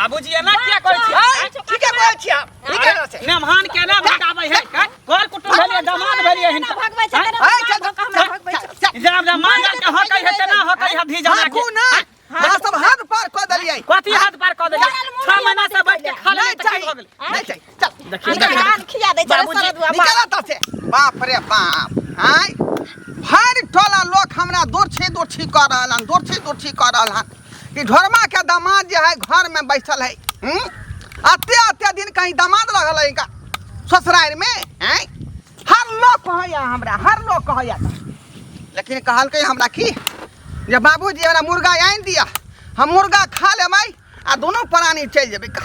बाबूजी एना किया करै छी ठीक है कहै छी हम ठीक है से नेमहान केना भगाबै है घर कुटुम भेलिए दामाद भेलिए हिनका भगबै छै हमरा भगबै छै जब मांगा के हकै है तेना हकै है धी जना के ना हां सब हाथ पार क देलियै कथि हाथ पार क देलियै 6 महीना से बैठ के खा ले हो गेल नहीं चाहिए चल देखिए कान खिया दै छै सरदुआ निकल त से बाप रे बाप हाय हर टोला लोग हमरा दोरछी कर रहलन दोरछी कर रहलन कि घरमा के दामाद जे है घर में बैठल है अते दिन कहीं दामाद रहल है का ससुराल में हैं हर लोग कहया हमरा हर लोग कहया लेकिन कहल के हमरा की जे बाबूजी हमरा मुर्गा आइन दिया हम मुर्गा खा लेबै आ दोनों प्राणी चल जेबै का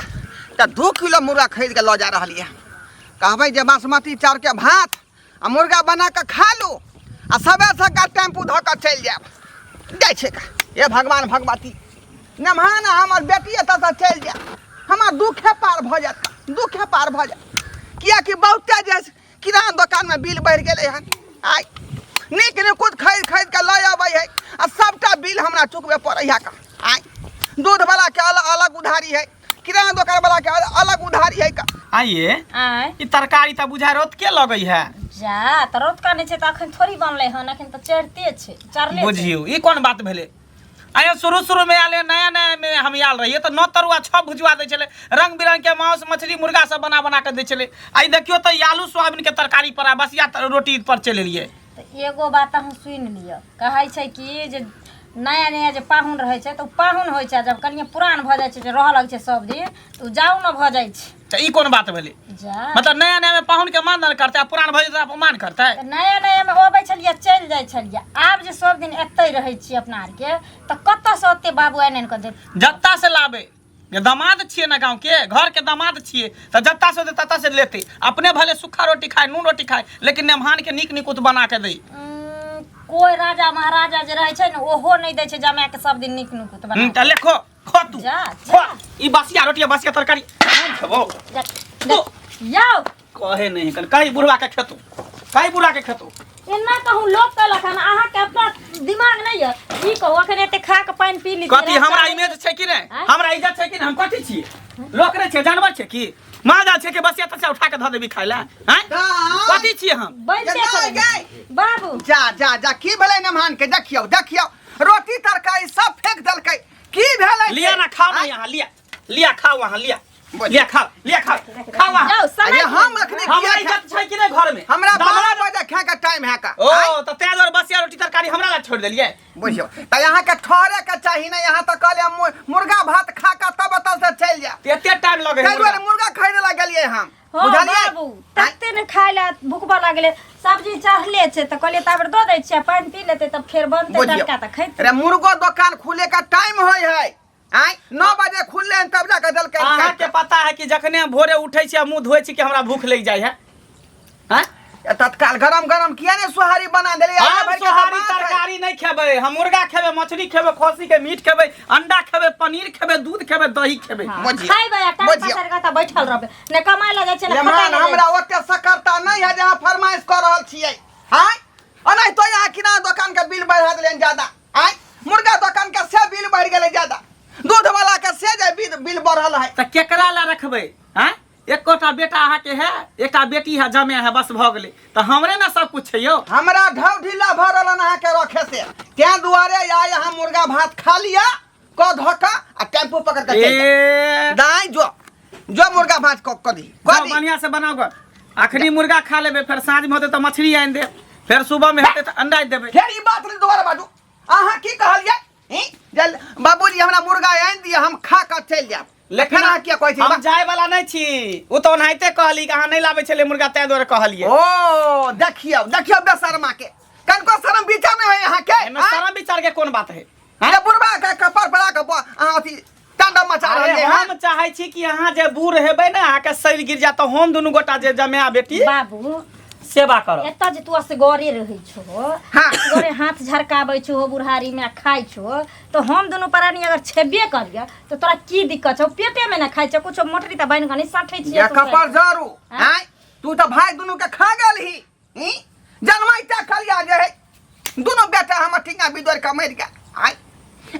त 2 किलो मुर्गा खरीद के ल जा रहलिए कहबै जे बासमती चाउर के भात आ मुर्गा बना के खा लू आ सबे से का टेम्पू ध के चल जाब जाय छै का ए भगवान भगवती नमहान हमर बेटी एत से चल जा हमर दुखे पार भ जात दुखे पार भ जात किया कि बहुते जे किराना दुकान में बिल बढ़ गेलै हन आइ नीक कुछ खरीद के ल आबै है आ सबटा बिल हमरा चुकबे पड़ै है का आइ दूध वाला के अलग उधारी है किराना दुकान वाला के अलग उधारी है का आइए ई तरकारी त बुझा रोत के लगै है जा त रोत का नै छै त अखन थोड़ी बनलै हन अखन त चढ़ते छै चढ़ले बुझियो ई कोन बात भेले आयो शुरू में आले नया में हम आल रहिए तो 9 तरुआ 6 भुजवा दे चले रंग बिरंग के मांस मछली मुर्गा सब बना के दे चले आई देखियो तो आलू सोयाबीन के तरकारी पर बसिया रोटी पर चले लिए तो एगो बात हम सुन लियो कहै छै कि जे नया जे पाहुन रहै छै तो पाहुन होय छै जब कनिया पुरान भ जाय छै जे रह लग छै सब दिन तो जाउ न भ जाय छै त ई कोन बात भेले जा मतलब नया में पाहुन के मान करते पुरान भ जाय अपमान करते नया में होबै छलिए चल जाय छलिए आब जे सब दिन एतै रहै छी अपना आर के त कत्ता से ओते बाबू आइन के दे जत्ता से लाबे ये दामाद छिए ना गांव के घर के दामाद छिए त जत्ता से तत्ता से लेते अपने भले सूखा रोटी खाए नून रोटी खाए लेकिन नेमहान के नीक नीक बना के दे कोई राजा महाराजा जे रहै छै न ओहो नै दै छै जमा के सब दिन नीक नीक बना त लेखो खो तू जा ई बसिया रोटी बसिया तरकारी खबो जाओ कहे नहीं कल कई बुढ़वा के खेतू कई बुढ़ा के खेतू एना कहूं लोग कहलक हन अहाँ के अपना दिमाग नहीं है ई कहू अखन एते खा के पानी पी ली कथि हमरा इमेज छै कि नै हमरा इज्जत छै कि हम कथि छिए लोक रे छै जानवर छै कि माजा छै कि बसिया तसिया उठा के ध देबी खाइला हैं कथि छिए हम बाबू जा की भेलै नमहान के देखियो रोटी तरकारी सब फेंक देलकै की भेलै लिया ना खाओ ना यहां लिया खाओ वहां लिया खाओ वहां अरे हम अखनी हमरा इज्जत छै कि नै घर में हमरा 12 बजे खा के टाइम है का ओ त तेज और बसिया रोटी तरकारी हमरा ला छोड़ देलिए बुझियो त यहां के ठहरे के चाहि नै यहां त कहले मुर्गा भात खा के तब तल से चल जा एते टाइम लगे है मुर्गा खरीदे ला गेलिए हम बुझलिए बाबू तते ने खाइला भूखबा लागले सब्जी चाहले छै त कहले ताबर द दै छियै पानी पी लेते तब फेर बनते तड़का त खैते अरे मुर्गो दुकान खुले का टाइम होय है आइ 9 बजे खुलले तब जाके दल के अहाँ के पता है कि जखने भोरे उठै छी मुंह धोइ छी कि हमरा भूख लग जाय है हैं तत्काल गरम किया ने सोहारी बना देले हम सोहारी तरकारी नहीं खेबै हम मुर्गा खेबै मछली खेबै खस्सी के मीट खेबै अंडा खेबै पनीर खेबै दूध खेबै दही खेबै खाइबै टाइम पास करके बैठल रहबै ने कमाय ल जाय छै ने खटाय हमरा ओते सकरता नहीं है जहां फरमाइश कर रहल छियै हैं अनै तो यहाँ किराना दुकान के बिल बढ़ा देलन ज्यादा हैं मुर्गा दुकान के से बिल बढ़ गेलै ज्यादा दूध वाला के से जे बिल बढ़ल है त केकरा ला रखबै हैं एकोटा बेटा अहाँ के है एका बेटी है जमे है बस भ गेलै त हमरे ना सब कुछ छै यो हमरा ढौ ढीला भ रहलन अहाँ के रखे से त्या दुआरे आय हम मुर्गा भात खा लिया क धका आ टेम्पू पकड़ के चल दाई जो मुर्गा भात क दी बढ़िया से बनाओ ग अखनी मुर्गा खा लेबे फिर साँझ में होते त मछली आइन दे फिर सुबह में हेते त अंडा देबे फिर ई बात ने दोबारा बाजू अहाँ की कहलिए जल बाबूजी हमरा मुर्गा आइन दिया हम खा के चल जाब लेकिन अहाँ क्या कहै छी हम जाय वाला नहीं छी उ तो ओनाइते कहली कि अहाँ नहीं लाबै छले मुर्गा तै दुआरे कहलिए ओ देखियो बेशर्मा के कनको शर्म विचार में है अहाँ के एमे शर्म विचार के कोन बात है ये बुढ़बा के कपर पड़ा के अहाँ अथी तांडव मचा रहल है हम चाहै छी कि अहाँ जे बूढ़ हेबै ना अहाँ के शरीर गिर जा त हम दुनु गोटा जे जमेआ बेटी बाबू सेवा करो एता जे तू असगरे रहै छो गोरे हाथ झरकाबै छो बुढ़ारी में खाइ छो तो हम दोनों प्राणी अगर छेबे करिया तो तोरा की दिक्कत छौ पेटे में ना खाइ छो कुछ मोटरी त बन गनी साठै छी ये कपर जरू हैं तू त भाई दोनों के खा गेलही जन्माइता खलिया जे है दोनों बेटा हमर ठिंगा बिदर का मर गया आई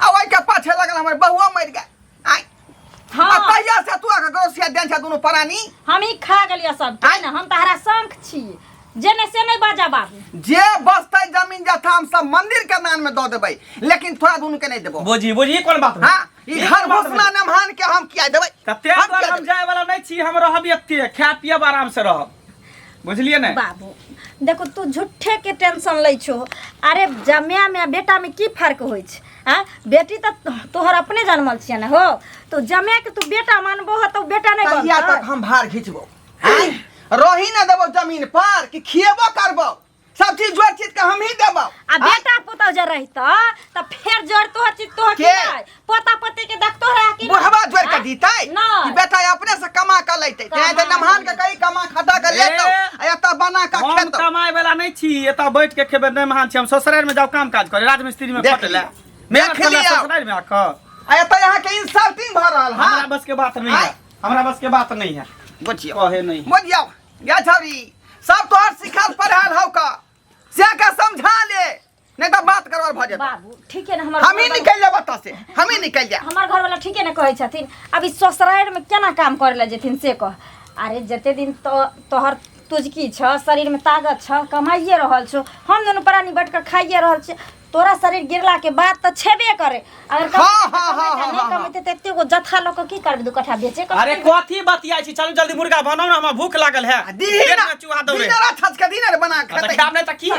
आ ओइ के पाछे लगल हमर बहुआ मर गया आई हां ककरो से देन छ दुनु परानी हम ही खा गेलिए सब आँय? ना हम तहरा शंख छी जेने से नहीं बाजा बाबू जे बसतै जमीन जथा हम सब मंदिर के दान में दो देबै लेकिन थोड़ा दुनु के नहीं देबो बुझी बुझी कोन बात हां ई घर घोषणा नमहान के हम किया देबै कते बार हम जाय वाला नहीं छी हम रहब एते खा पियब आराम से रहब बुझलिए ने बाबू देखो तू झूठे के टेंशन लै छो अरे जमिया में बेटा में की फर्क होइ छै हां बेटी तो तोहर अपने जन्मल छियै ना हो तो जमिया के तू बेटा मानबो हो तो बेटा नहीं बनतै कहिया तक हम भार खींचबो रही ना देबो जमीन पर कि खिएबो करबो सब चीज जोड़ चीज के हम ही देबो आ बेटा पुतौ जे रहितो त फेर जोड़ तोहर चीज तोहर के? की पोता पति के देखतो रहा कि बुढ़वा जोड़ के दीतै नहीं। कि बेटा अपने से कमा के लेतै ते त नमहान के कई कमा खटा के लेतौ आ एत बना के हम खेतौ कमाए वाला नहीं छी एता बैठ के खेबे नहीं महान छी हम ससुराल में जाओ काम काज करे राजमिस्त्री में देख खटले लिया। मेहनत देख करले लिया। ससुराल में आके आ एत यहाँ के इंसल्टिंग भ रहल हां हमरा बस के बात नहीं है हमरा बस के बात नहीं है बुझियो कहे नहीं बुझियो या छौरी सब तोहर सिखल पढ़ाल हौ का से का समझा ले नहीं तो बात करवर भ जेतौ बाबू ठीक है ना हमर हम ही निकल जा बता से हम ही निकल जा हमर घर वाला ठीक है ना कहै छथिन अभी ससुराल में केना काम करे ला जेथिन से कह अरे जते दिन तो तोहर तुझकी छ शरीर में ताकत छ कमाइए रहल छो हम दोनों प्राणी बैठ कर खाइए रहल छ तोरा शरीर गिरला के बाद तो छेबे करे अगर नहीं कमाते त एते गो जथा लोग की करबे दू कट्ठा बेचे अरे कथी बतियाई छी चलू जल्दी मुर्गा बनाओ ना हमरा भूख लागल है पेट में चूहा दौड़े दीना छच के दीना बना के तो क्या त की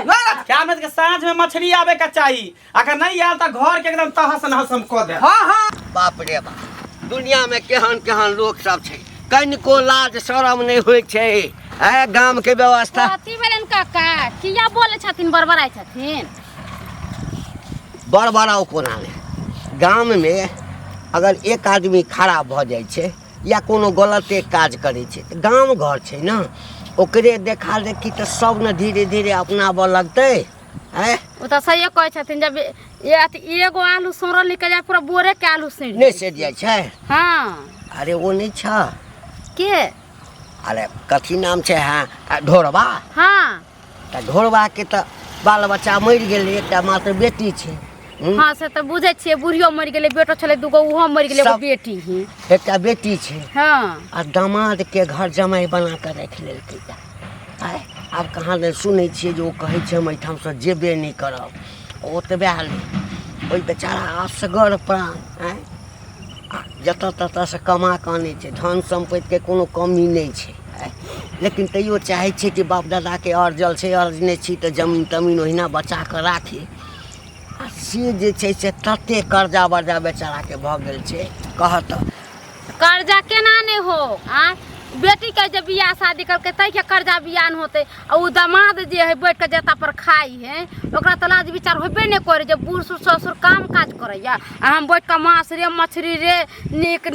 क्या में के साँझ में मछली आवे का चाहिए अगर नहीं आयल त घर के एकदम तहस नहस हम क दे हां हां बाप रे बाप दुनिया में केहन केहन लोग सब छै कनिको लाज शरम नहीं होइ छै ए गांव के व्यवस्था कथी भेलन काका किया बोले छथिन बड़बड़ाई छथिन बड़ बड़ा कोना ने गांव में अगर एक आदमी खराब भ जाइ छै या कोनो गलते काज करै छै त गांव घर छै ना ओकरे देखा देखी त सब न धीरे धीरे अपनाबऽ लगतै हैं ओ त सही कहै छथिन जब एगो आलू सोरल निकल जाए पूरा बोरे के आलू सड़ नहीं से जाइ छै हां अरे वो नहीं छ के अरे कथी नाम छै हाँ ढोरबा हां त ढोरबा के त बाल बच्चा मरि गेलै एकटा मात्र बेटी छै हां से त बुझै छियै बुढ़ियो मरि गेलै बेटो छलै दुगो उहो मरि गेलै एगो सब- बेटी ही एकटा बेटी छै हां आ दामाद के घर जमाई बना के रख लेलकै आय आब कहाँ ले सुनै छियै जे ओ कहै छै हम एहिठाम से जेबे नहि करब ओतबे हाले ओहि बेचारा असगर प्राण आय जतऽ ततऽ से कमा के आनै छै धन सम्पत्ति के कोनो कमी नहि छै आय लेकिन तैयो चाहै छै कि बाप दादा के अर्जल छै अर्जने छी तऽ जमीन तमीन ओहिना बचा के राखी आ से जे छै से तते कर्जा वर्जा बेचारा के भऽ गेल छै कहत कर्जा केना नहीं हो आ बेटी के जब बियाह शादी करके तै के कर्जा बियान होते आ उ दामाद जे है बैठ के जेता पर खाई है ओकरा त लाज विचार होबे नहीं करे जब बूढ़ ससुर काम काज करैया आ हम बैठ के मांस रे मछली रे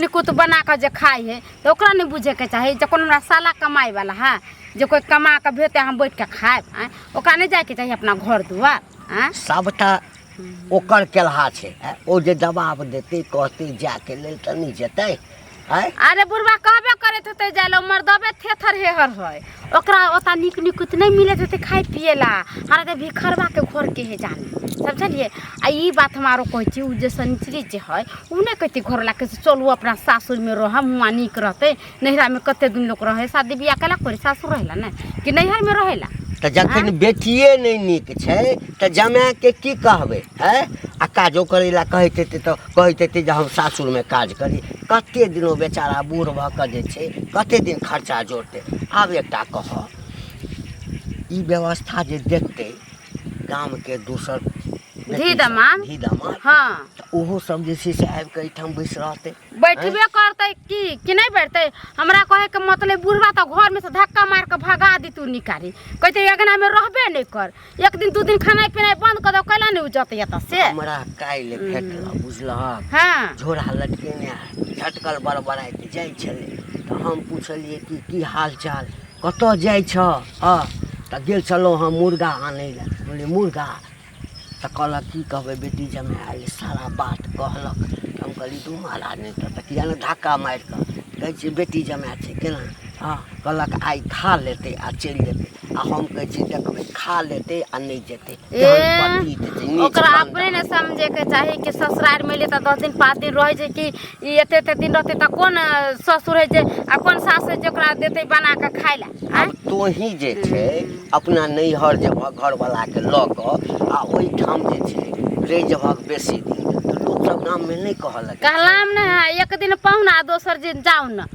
निकुत बना के जे खाई है तो ओकरा नहीं बुझे के चाही जे कोनो हमरा साला कमाई वाला है जे कोई कमा के भेते हम बैठ के खाएब ओकरा नहीं जाए के चाही अपना घर दुआर सबटा ओकर केलहा छै ओ जे जवाब देते कहते जाके लेल तऽ नहीं जेतै अरे बुढ़वा कहबे करैत होते जाइलो मर्दबे थेथर हेहर है ओकरा ओता निक निकुत नहीं मिलत होते खाए पिएला अरे तो भिखरवा के घर के है जाने समझलिए आ ई बात हमारो कहै छी उ जे सनिचरी जे है उ नहीं कहते घर ला के चलू अपना सासुर में रह हुआ निक रहते नैहरा में कते दिन लोग रहे शादी बियाह केला करे सासुर रहेला ना कि नैहर में रहेला तऽ जखन बेटिए नहीं नीक छै तऽ जमाए के की कहबै आ काजो करै ला कहैत हेतै तऽ कहैत हेतै जे हम सासुर में काज करी कते दिन ओ बेचारा बूढ़ भऽ कऽ जे छै कते दिन खर्चा जोड़तै आब एकटा कह ई व्यवस्था जे देखतै गाम के दोसर धी दामाद हाँ ओहो सब जे छै से आबि कऽ एहिठाम बैस रहतै बैठबे करते कि नहीं बैठते हमरा कहे के मतलब बुढ़वा तो घर में से धक्का मार के भगा दी तू निकारी कहते अगना में रहबे नहीं कर एक दिन दू दिन खाना पीना बंद कर दो कैला नहीं उजते या से हमरा काल्हि भेटल बुझलहक हाँ झोरा लटकेने झटकल बड़बड़ाइत जाइ छलै तऽ हम पुछलियै कि की हाल चाल कतऽ जाइ छ तऽ गेल छलहुँ हम मुर्गा आनै लए बोले मुर्गा तऽ कहलक की कहबै बेटी जमाए आयल सारा बात कहलक हम कहली तू महाराज नहीं तऽ किया ने धक्का मारि कऽ कहै छियै बेटी जमाए छै केना कहलक आइ खा लेतै आ चलि जेतै आ हम कहै छी देखबै खा लेतै आ नहि जेतै ओकरा अपने ने समझे के चाही कि ससुराल में ले त 10 दिन 5 दिन रहे छै कि ई एते दिन रहते त कोन ससुर है जे आ कोन सास है जे ओकरा देते बना के खाय ला। अब तोही जे छै अपना नैहर जेबह घरवाला के लऽ कऽ आ ओहिठाम जे छै रहि जेबह बेसी दिन तऽ लोक सब गाम में नहीं कहलक कहलाम न एक दिन पाहुना दोसर दिन जाऊ न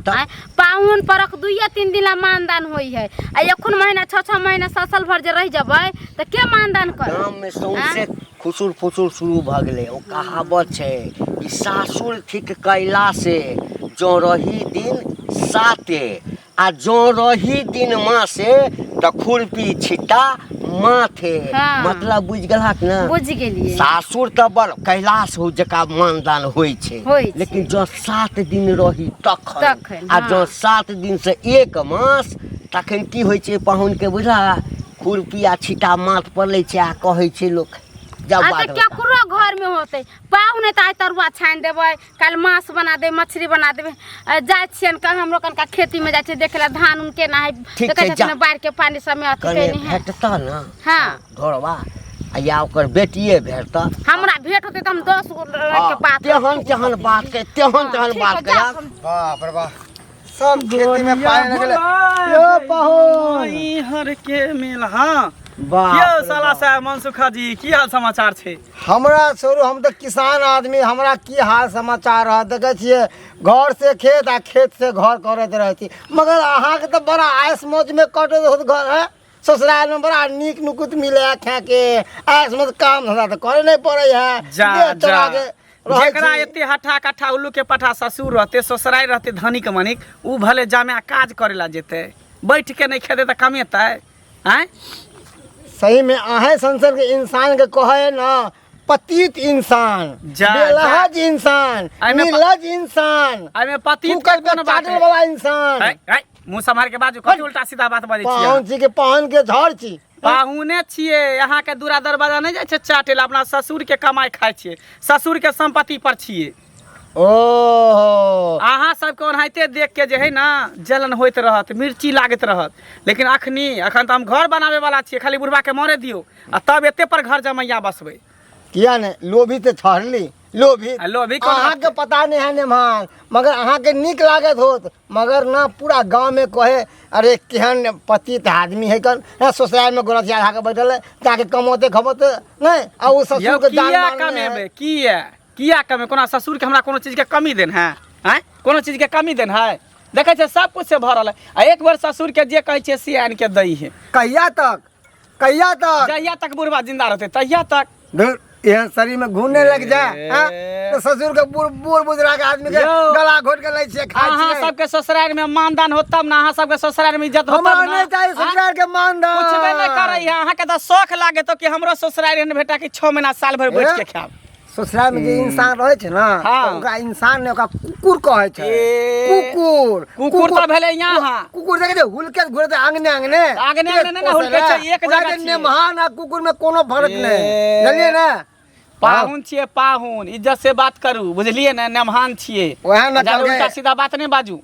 पाहुन परख 2-3 दिन ला मानदान होई है आ एखन महीना 6 महीना साल भर जे रह जबै त के मानदान कर गाम में सौंसे खुसुर फुसुर शुरू भ गेलै। ओ कहावत छै कि सासुर ठीक कैला से जो रही दिन साते आ जो रही दिन माँ से त खुरपी छिट्टा माथे। हाँ। मतलब बुझ गेलहक न बुझ गेलिए सासुर त बड़ कैलाश हो जका मानदान होइ छै लेकिन जो 7 दिन रही तखन आ जो 7 दिन से 1 मास तखन की होइ छै पाहुन के बुझला खुरपी आ छिट्टा माथ पर लै छै आ कहै छै लोक जब बात केकरो घर में होते पाहुने त आइ तरुआ छानि देबै कल मांस बना दे मछली बना देबै जाय छियन कल हमरो कनका खेती में जाय छै देखेला धान उनके ना है देखे छै बाढ़ के पानी समय अथी नहीं है भेटता न। हां घरवा आ या ओकर बेटिए भेटता हमरा भेट होते त हम 10 गो के बात तेहन बात के तेहन बात के बाप रे बाप सब खेती में पानी लगले यो पाहुन ई हर के मेल हां बाप यो साला साहब मनसुखा जी की हाल समाचार छै? हमरा छोड़ू हम तो किसान आदमी हमरा की हाल समाचार रह देखे छिए घर से खेत आ खेत से घर करत रहती मगर अहाँ के तो बड़ा आयस मौज में कटत होत घर है ससुराल में बड़ा नीक नुकुत मिले खे के आयस मौज काम धंधा तो करे नहीं पड़े है जा चला के जेकरा एते हठा कट्ठा उल्लू के पठा ससुर रहते ससुराल रहते धनिक मनिक उ भले जामे काज करेला जेते बैठ के नहीं खेते त कमेतै हैं। सही में आहे संसार के इंसान के कहे ना पतित इंसान बेलहज इंसान निर्लज इंसान आई में पतित कुकर पे चाटल वाला इंसान मुंह संभाल के बाजू कथि उल्टा सीधा बात बाजै छियै? पाहुन जी के पाहुन के झड़ छी पाहुने छियै यहाँ के दूरा दरवाजा नहीं जाय छै चाटेला अपना ससुर के कमाई खाय छियै ससुर के संपत्ति पर छियै। ओहो अहाँ सबके ओनाहिते देख के जे है ना जलन होइत रहत मिर्ची लागत रहत लेकिन अखन तो हम घर बनावे वाला छियै खाली बुढ़वा के मरे दियो आ तब एते पर घर जमैया बसबै किया ने लोभी तो छड़ली लोभी अहाँ के पता नहीं है नेमान मगर अहाँ के निक लागत होत मगर ना पूरा गांव में कहे अरे केहन पतित आदमी है कन ससुराल में गोरथिया खा के बैठल है ताकि कमोते खमोते नहीं आ वो ससुर के जान कमेबै किया कमे कोना ससुर के हमरा कोनो चीज के कमी देन है हैं कोनो चीज के कमी देन है देखे छै सब कुछ से भरल है आ एक बार ससुर के जे कहै छै से आन के दई है कहिया तक जहिया तक बुढ़वा जिंदा रहते तहिया तक यहाँ शरीर में घूमने लग जाए तो ससुर के बूढ़ बुजुर्ग आदमी के गला घोट के लै खाय अहाँ सबके ससुराल में मानदान होत तब ना अहाँ सबके ससुराल में इज्जत होत हमरा नहीं चाहिए ससुराल के मानदान कुछ नहीं करे है अहाँ के त शौक लागे तो कि हमरो ससुराल ने बेटा कि 6 महीना साल भर बैठ के खाब ससुराल में जे इंसान रहे छै ना ओकरा इंसान ने ओकरा कुकुर कहे छै कुकुर त भेले यहाँ कुकुर देखे हुलके घुरते आंगने ना हुलके छै एक जगह ने महान आ कुकुर में कोनो फर्क नहीं जानिए ना पाहुन छिए पाहुन इज्जत से बात करू बुझलिए ना नेमहान छिए ओहे ना उल्टा सीधा बात नहीं बाजू।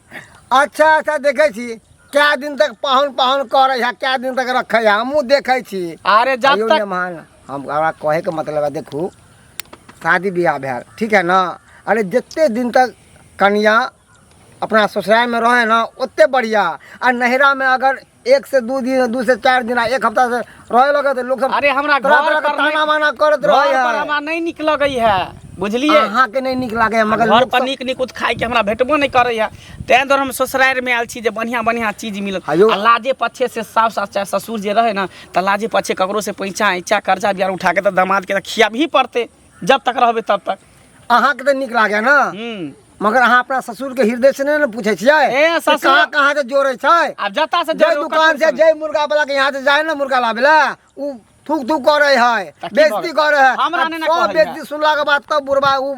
अच्छा देखे छी क्या दिन तक पाहुन करे है क्या दिन तक रखे है हमहू देखे छी अरे जब तक मेहमान हम कहे के मतलब है देखू शादी ब्याह भेल ठीक है ना अरे जितने दिन तक कन्या अपना ससुराल में रहे ना उतने बढ़िया और नहरा में अगर 1 से 2 दिन 2 से 4 दिन 1 हफ्ता से रहे लगे तो लोग सब अरे हमरा घर पर ताना बाना करत रहे है पर हमरा नहीं निक लगे है बुझलिए अहाँ के नहीं निक लागे है मगर घर पर निक निकुत खाए के हमरा भेटबो नहीं करे है तें दर हम ससुराल में आयल छी जे बढ़िया चीज मिलत आ लाजे पछे से सास चाहे ससुर जे रहे ना त लाजे पछे ककरो से पैसा कर्जा बियार उठा के त दामाद के खिया भी पड़ते जब तक रहबे तब तक अहाँ के तो निक लागे ना मगर अहाँ अपना ससुर के हृदय से नहीं पूछे छियै कहाँ से जोड़े छै अब जता से जय दुकान से जय मुर्गा वाला के यहाँ से जाए ना मुर्गा लाबेला उ थूक करे है बेइज्जती करे है हमरा ने सब बेइज्जती सुनला के बाद तब बुढ़वा उ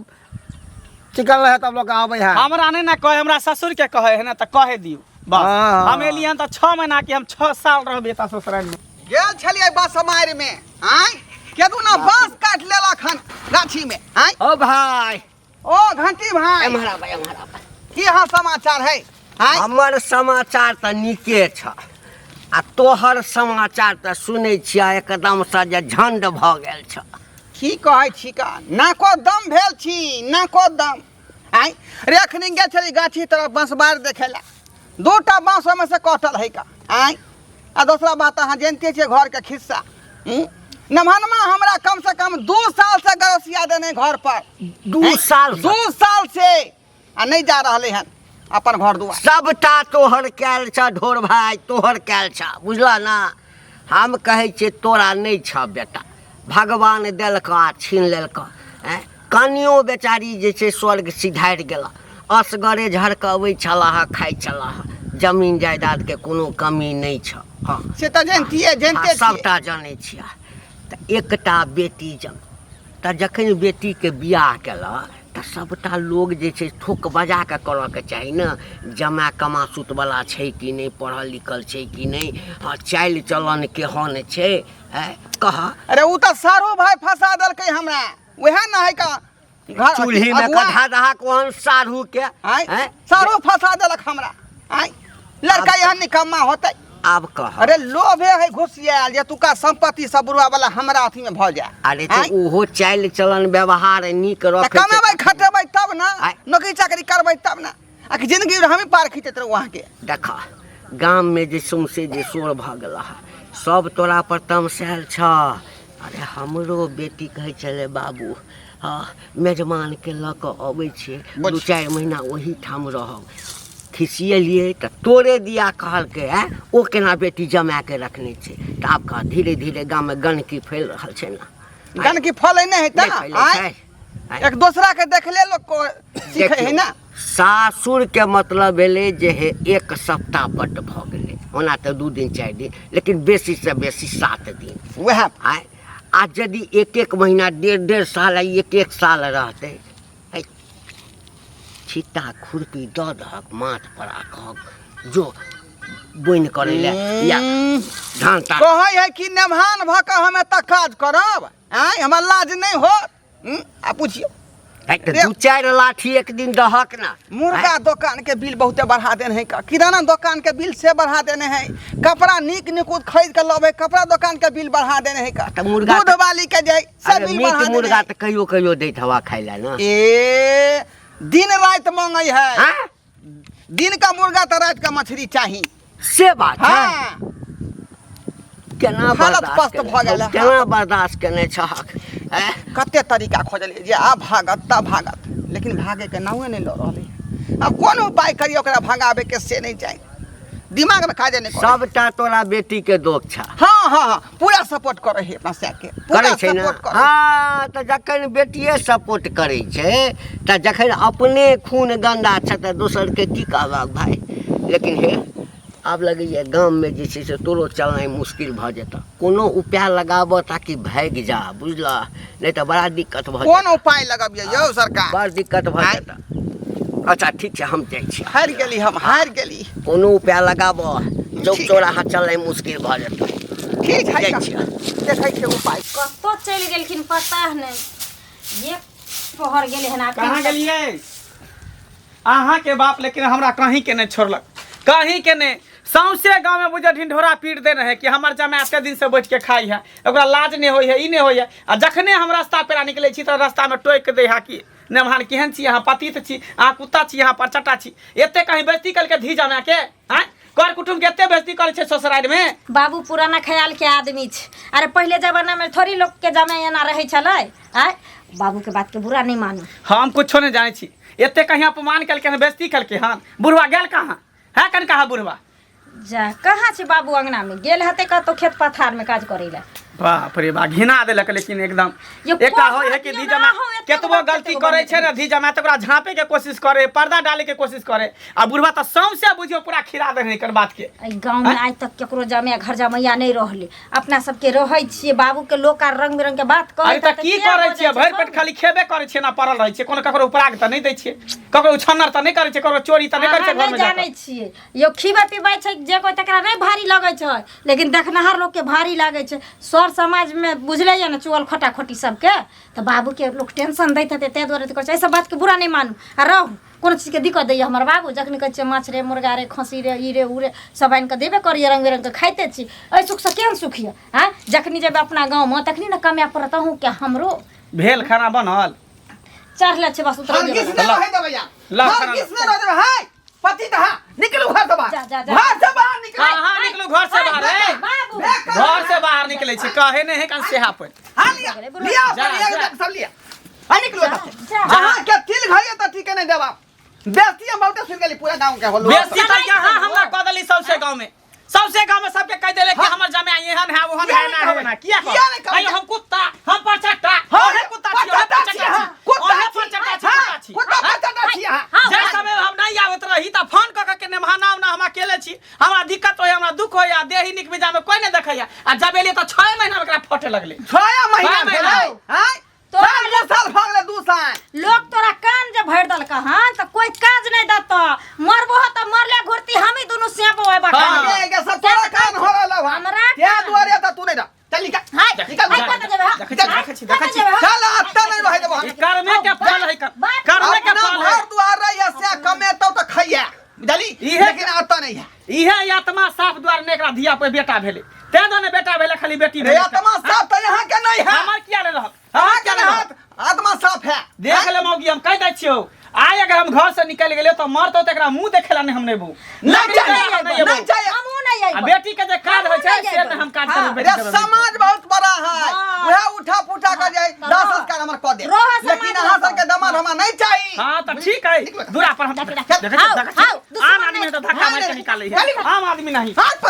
चिकन रहे तब लोग आवे है हमरा ने कहे हमरा ससुर के कहे है ना त कहे दियो बस हम एलियन त 6 महीना के हम 6 साल रहबे त ससुराल में गेल छलिए बस मार में आय केदू ना बस काट लेला खन गाछी में आय ओ भाई ओ घंटी भाई की हाल समाचार है आय हमर समाचार त निके छ आ तोहर समाचार तऽ सुनै छियै एकदम से जे झंड भऽ गेल छ। की कहै छी का नाको दम भेल छी नाको दम आइ रे अखनी गेल छली गाछी तरफ बांसबार देखेला 2टा बांस में से कटल है का आइ आ दूसरा बात अहाँ जानते छियै घर के खिस्सा नमहनमा हमरा कम से कम 2 साल से गरसिया देने घर पर 2 साल 2 साल से आ नहीं जा रहले हन अपन घर दुआर सबटा तोहर कैल छ ढोर भाई तोहर कैल छ बुझला ना। हम कहै छियै तोरा नहीं छ बेटा भगवान देलक आ छीन लेलक। कनियो बेचारी जे छै स्वर्ग सिधारि गेला असगरे झड़कबै छलाह खाइ छलाह जमीन जायदाद के कोनो कमी नहीं छ। हाँ से तऽ जानते सबटा जानै छियै। तऽ एकटा बेटी जब तऽ जखन बेटी के बियाह केला तऽ सबटा लोग जे छै ठोक बजा के करऽ के चाही ने जमा कमा सूत वाला छै कि नहीं पढ़ल लिखल छै कि नहीं हाँ चालि चलन केहन छै कह। अरे उ तऽ सारो भाई फंसा देलकै हमरा वएह न है का चूल्ही में कधा दहा कोहन सारू के सारो फंसा देलक हमरा आइ लड़का यहाँ निकम्मा होते। आब कह अरे लोभे है घुसियाल जे तुका संपत्ति सब बुढ़वा वाला हमरा अथी में भ जाए। अरे तो ओहो चालि चलन व्यवहार नीक रखे कमेबै खटेबै तब ना नौकरी चाकरी करबै तब ना आ कि जिंदगी हम पार खींचत रह वहां के देखा गांव में जे सौंसे जे शोर भ गेला सब तोरा पर तमसायल छ। अरे हमरो बेटी कहै छले बाबू हाँ मेजबान के लऽ कऽ अबै छै 2-4 महीना ओही ठाम रहब खिसियलिए तऽ तोरे दिया कहलकै ओ केना बेटी जमा के रखने छै। तऽ आब कह धीरे धीरे गाँव में गंदगी फैल रहल छै ना गंदगी फैलै नहीं है त एक दूसरा के देखले लोग को सीखे है ना। सासुर के मतलब भेलै जे हे 1 सप्ताह बट भ गेलै ओना तऽ 2 दिन 4 दिन लेकिन बेसी से बेसी 7 दिन वह आ यदि 1-1 महीना 1.5 साल 1-1 साल रहते छिट्टा खुरपी दऽ दहक माथ पर आ कहक जो बोइन करे ले या धान ता कहै है कि नेमहान भ के हम एत काज करब आइ हमरा लाज नहीं हो आ पूछियो 2-4 लाठी एक दिन दहक ना। मुर्गा दुकान के बिल बहुते बढ़ा देने है का किराना दुकान के बिल से बढ़ा देने है कपड़ा नीक निकुत खरीद के लबे कपड़ा दुकान के बिल बढ़ा देने है का मुर्गा दूध वाली के जाय सब बिल बढ़ा देने मुर्गा त कहियो दैत हवा खाइ ले ना ए दिन रात मांगे है दिन का मुर्गा तो रात का मछली चाहिए से बात हाँ केना बर्दाश्त केने छहक कते तरीका खोजलिए जे आ भागत ता भागत लेकिन भागे के नावे नहीं ल रहले अब कौन उपाय करियो ओकरा भगावे के से नहीं चाहिए दिमाग में काजे नहीं सबटा तोरा बेटी के दोख छ। हाँ हाँ हाँ पूरा सपोर्ट करे है अपना से के करे छै ना। हाँ त जखन बेटिए सपोर्ट करे छै त जखन अपने खून गंदा छ त दोसर के की कहबा भाई। लेकिन हे आब लगैए गाँव में जे छै से तोरो चलनाइ मुश्किल भ जेतऽ कोनो उपाय लगाबऽ ताकि भागि जा बुझला नहीं तो बड़ा दिक्कत भ कौन उपाय लगाबिए यौ सरकार बड़ दिक्कत भ जेतऽ। अच्छा ठीक छै हम जाइ छी हार गेली हम हार गेली कोनो उपाय लगाबऽ चौक चौराहा चलनाइ मुश्किल भ जेतऽ। ठीक है जाइ छी देखै छै उपाय कतो चलि गेलखिन पता नहीं ये पहर गेले हन कहाँ गेलिए अहाँ के बाप लेकिन हमरा कहीं के नहीं छोड़लक कहीं के नहीं सौंसे गाँव में बुझे ढिंढोरा पीट देने है कि हमार जमा एते दिन से बैठ के खाई है ओकरा लाज नहीं होई है ई नहीं होई है आ जखने हम रास्ता पेरा निकले छी तो रास्ता में टोक दे है कि नेमहान केहन छी अहाँ पतित छी अहाँ कुत्ता छी अहाँ परचटा छी एते कहीं बेइज्जती करके धी जमा के कर कुटुम के एते बेइज्जती करे छे ससुराल में। बाबू पुराना ख्याल के आदमी छे अरे पहले जमाना में थोड़ी लोग के जमा एना रहे छले बाबू के बात के बुरा नहीं मानू हम कुछो नहीं जाने छी एते कहीं अपमान करके बेइज्जती करके हन बुढ़वा गेल कहाँ है कन कहाँ बुढ़वा जा कहाँ छे बाबू अंगना में गेल हते कतो खेत पथार में काज करे ला बाप रे बा घिना देलक लेकिन एकदम एकटा होय है कि धी जमा केतबो गलती करे छे ना धी जमा त ओकरा झांपे के कोशिश करे पर्दा डाले के कोशिश करे आ बुढ़वा त सौंसे बुझियो पूरा खिरा देने एकर बात के गांव में आज तक केकरो जमे घर जमैया नहीं रहले अपना सब के रहै छिए बाबू के लोग का रंग बिरंग के बात करे त की करे छिए भर पेट खाली खेबे करे छिए ना पड़ल रहै छिए कोनो ककरो उपराग त नहीं दै छिए ककरो छन्नर त नहीं करे छिए ककरो चोरी त नहीं करे छिए घर में जानै छिए यो खीबा पीबै छै जे कोई तकरा नहीं भारी लगै छै लेकिन देखनहार लोग के भारी लागै छै समाज में बुझले या ना चुअल खटा खटी सबके तो बाबू के लोग टेंशन दैत हेतै तै दुआरे तो कहै छै ऐसा बात के बुरा नहीं मानू आ रहू कोनो चीज के दिक्कत दैया हमर बाबू जखनी कहै छै माछ रे मुर्गा रे खसी रे ई रे उ रे सब आनि के देबे करिए रंग बिरंग के खाइते छी एहि सुख से केहन सुख ये हैं जखनी जेबे अपना गांव में तखनी न कमे पड़त हूं के हमरो भेल खाना बनल चढ़ले छै बस उतर हर किसने रहे दे भैया ला हर खाना किसने रहे दे हाय पति तो हां निकलो घर से बाहर जा, जा, जा। घर से बाहर निकलो हां हां निकलू घर से बाहर रे बाबू घर से बाहर निकले छी कहे नहीं है कन सेहा पर हां लिया लिया जा, लिया जा। सब लिया हां निकलो जा, तब जा। हां के तिल घाइए तो ठीक नहीं देबा बेस्ती हम बहुत सुन गेली पूरा गांव के होलो बेसी त यहाँ हमरा कदली सबसे गांव में सबके कह देले कि हमर जमे एहन है ओहन है ना है ना किया नहीं कहब? हम कुत्ता हम परचट्टा हाँ, ओहे कुत्ता छी ओहे परचट्टा परचट्टा छी, छी ओहे परचट्टा छी कुत्ता छी कुत्ता पता छी हां जे समय हम नहीं आवत रही त फोन क के ने महानाम ना हम अकेले छी हमरा दिक्कत होय हमरा दुख होय देही निक में जामे कोई नहीं देखैया आ जब एलिए त 6 महीना में एकरा फटे लगले 6 महीना 6 भेलै महीना। हां तो 5 साल भऽ गेलै 2 साल लोग तोरा कान जे भर दल कहां त कोई काज नहीं दत मरबो त मरले घुरती हम ही दोनों सेप होय बा हाँ। ये के सब तोरा कान हो रहल बा हमरा के दुआरे त तू नहीं दा चल निकल हाय निकल हाय कत जेबे हां देखै छी चल आता नहीं रहे देबो ई कर्मे के फल है कर्मे के अपना फल है घर द्वार या से कमेतो तो खइया बुझली इहे- लेकिन आता नहीं है इहे आत्मा साफ द्वार ने एकरा धिया पे बेटा भेले ते दोने बेटा भेले खाली बेटी रे भेले आत्मा साफ तो यहाँ के नहीं है हमर किया रे रहत यहाँ हमर के किया रे रहत नहीं आत्मा साफ है देख ले मौगी हम कह दै छियो आय अगर हम घर से निकल गेले तो मरतो त एकरा मुंह देखेला नहीं हमने बू नहीं चाहिए नहीं चाहिए हमू नहीं आ आइबो बेटी के जे काज होय छै हम नहीं से त हम काज हाँ, करबे रे समाज बहुत बड़ा है हाँ। वह उठा पुठा कर जाए हाँ। 10 संस्कार हमार कह दे रोहा समाज लेकिन यहाँ वाला। सर के दमाद हमार नहीं चाहिए हां त ठीक है दूरा पर हम देख, देखे हाउ, हाउ, दुश्मन आम आदमी नहीं। तो धक्का मार के निकाले है आम आदमी नहीं हाथ